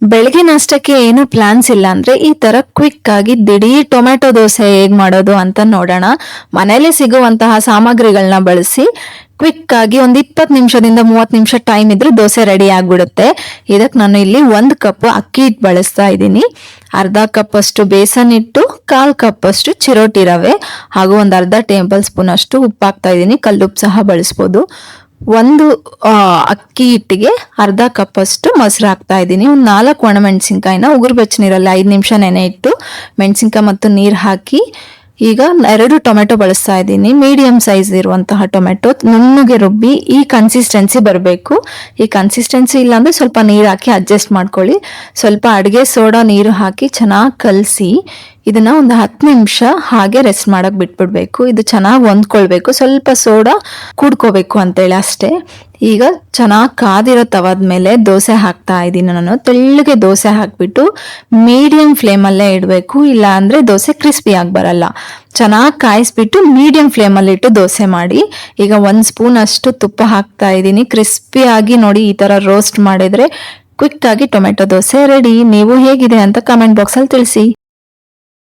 ಬೆಳಗ್ಗೆ ನಾಷ್ಟಕ್ಕೆ ಏನು ಪ್ಲಾನ್ಸ್ ಇಲ್ಲ ಅಂದ್ರೆ ಈ ತರ ಕ್ವಿಕ್ ಆಗಿ ದಿಢೀರ್ ಟೊಮ್ಯಾಟೊ ದೋಸೆ ಹೇಗ್ ಮಾಡೋದು ಅಂತ ನೋಡೋಣ. ಮನೇಲಿ ಸಿಗುವಂತಹ ಸಾಮಗ್ರಿಗಳನ್ನ ಬಳಸಿ ಕ್ವಿಕ್ ಆಗಿ ಒಂದ್ 20 ನಿಮಿಷದಿಂದ 30 ನಿಮಿಷ ಟೈಮ್ ಇದ್ರೆ ದೋಸೆ ರೆಡಿ ಆಗ್ಬಿಡುತ್ತೆ. ಇದಕ್ಕೆ ನಾನು ಇಲ್ಲಿ 1 ಕಪ್ ಅಕ್ಕಿ ಹಿಟ್ಟು ಬಳಸ್ತಾ ಇದ್ದೀನಿ, ಅರ್ಧ ಕಪ್ ಅಷ್ಟು ಬೇಸನ್ ಹಿಟ್ಟು, 1/4 ಕಪ್ ಅಷ್ಟು ಚಿರೋಟಿ ರವೆ ಹಾಗೂ ಒಂದ್ ಅರ್ಧ ಟೇಬಲ್ ಸ್ಪೂನ್ ಅಷ್ಟು ಉಪ್ಪು ಹಾಕ್ತಾ ಇದ್ದೀನಿ. ಕಲ್ಲುಪ್ಪು ಸಹ ಬಳಸ್ಬೋದು. ಒಂದು ಅಕ್ಕಿ ಹಿಟ್ಟಿಗೆ ಅರ್ಧ ಕಪ್ ಅಷ್ಟು ಮೊಸರು ಹಾಕ್ತಾ ಇದ್ದೀನಿ. ಒಂದು 4 ಒಣಮೆಣಸಿನ್ಕಾಯಿನ ಉಗುರು ಬೆಚ್ಚ ನೀರಲ್ಲಿ 5 ನಿಮಿಷ ನೆನೆ ಇಟ್ಟು ಮೆಣಸಿನ್ಕಾಯಿ ಮತ್ತು ನೀರು ಹಾಕಿ ಈಗ 2 ಟೊಮೆಟೊ ಬಳಸ್ತಾ ಇದ್ದೀನಿ. ಮೀಡಿಯಂ ಸೈಜ್ ಇರುವಂತಹ ಟೊಮೆಟೊ ನುಣ್ಣಗೆ ರುಬ್ಬಿ ಈ ಕನ್ಸಿಸ್ಟೆನ್ಸಿ ಬರಬೇಕು. ಈ ಕನ್ಸಿಸ್ಟೆನ್ಸಿ ಇಲ್ಲಾಂದ್ರೆ ಸ್ವಲ್ಪ ನೀರು ಹಾಕಿ ಅಡ್ಜಸ್ಟ್ ಮಾಡ್ಕೊಳ್ಳಿ. ಸ್ವಲ್ಪ ಅಡುಗೆ ಸೋಡಾ ನೀರು ಹಾಕಿ ಚೆನ್ನಾಗಿ ಕಲಸಿ ಇದನ್ನ ಒಂದು 10 ನಿಮಿಷ ಹಾಗೆ ರೆಸ್ಟ್ ಮಾಡಕ್ ಬಿಟ್ಬಿಡ್ಬೇಕು. ಇದು ಚೆನ್ನಾಗಿ ಹೊಂದ್ಕೊಳ್ಬೇಕು, ಸ್ವಲ್ಪ ಸೋಡಾ ಕೂಡ್ಕೋಬೇಕು ಅಂತೇಳಿ ಅಷ್ಟೇ. ಈಗ ಚೆನ್ನಾಗಿ ಕಾದಿರೋ ತವಾದ ಮೇಲೆ ದೋಸೆ ಹಾಕ್ತಾ ಇದ್ದೀನಿ. ನಾನು ತೆಳ್ಳಗೆ ದೋಸೆ ಹಾಕ್ಬಿಟ್ಟು ಮೀಡಿಯಂ ಫ್ಲೇಮಲ್ಲೇ ಇಡಬೇಕು, ಇಲ್ಲ ಅಂದ್ರೆ ದೋಸೆ ಕ್ರಿಸ್ಪಿ ಆಗಿ ಬರಲ್ಲ. ಚೆನ್ನಾಗಿ ಕಾಯಿಸ್ಬಿಟ್ಟು ಮೀಡಿಯಂ ಫ್ಲೇಮಲ್ಲಿ ಇಟ್ಟು ದೋಸೆ ಮಾಡಿ. ಈಗ 1 ಸ್ಪೂನ್ ಅಷ್ಟು ತುಪ್ಪ ಹಾಕ್ತಾ ಇದ್ದೀನಿ. ಕ್ರಿಸ್ಪಿ ಆಗಿ ನೋಡಿ ಈ ತರ ರೋಸ್ಟ್ ಮಾಡಿದ್ರೆ ಕ್ವಿಕ್ ಆಗಿ ಟೊಮೆಟೊ ದೋಸೆ ರೆಡಿ. ನೀವು ಹೇಗಿದೆ ಅಂತ ಕಮೆಂಟ್ ಬಾಕ್ಸ್ ಅಲ್ಲಿ ತಿಳಿಸಿ.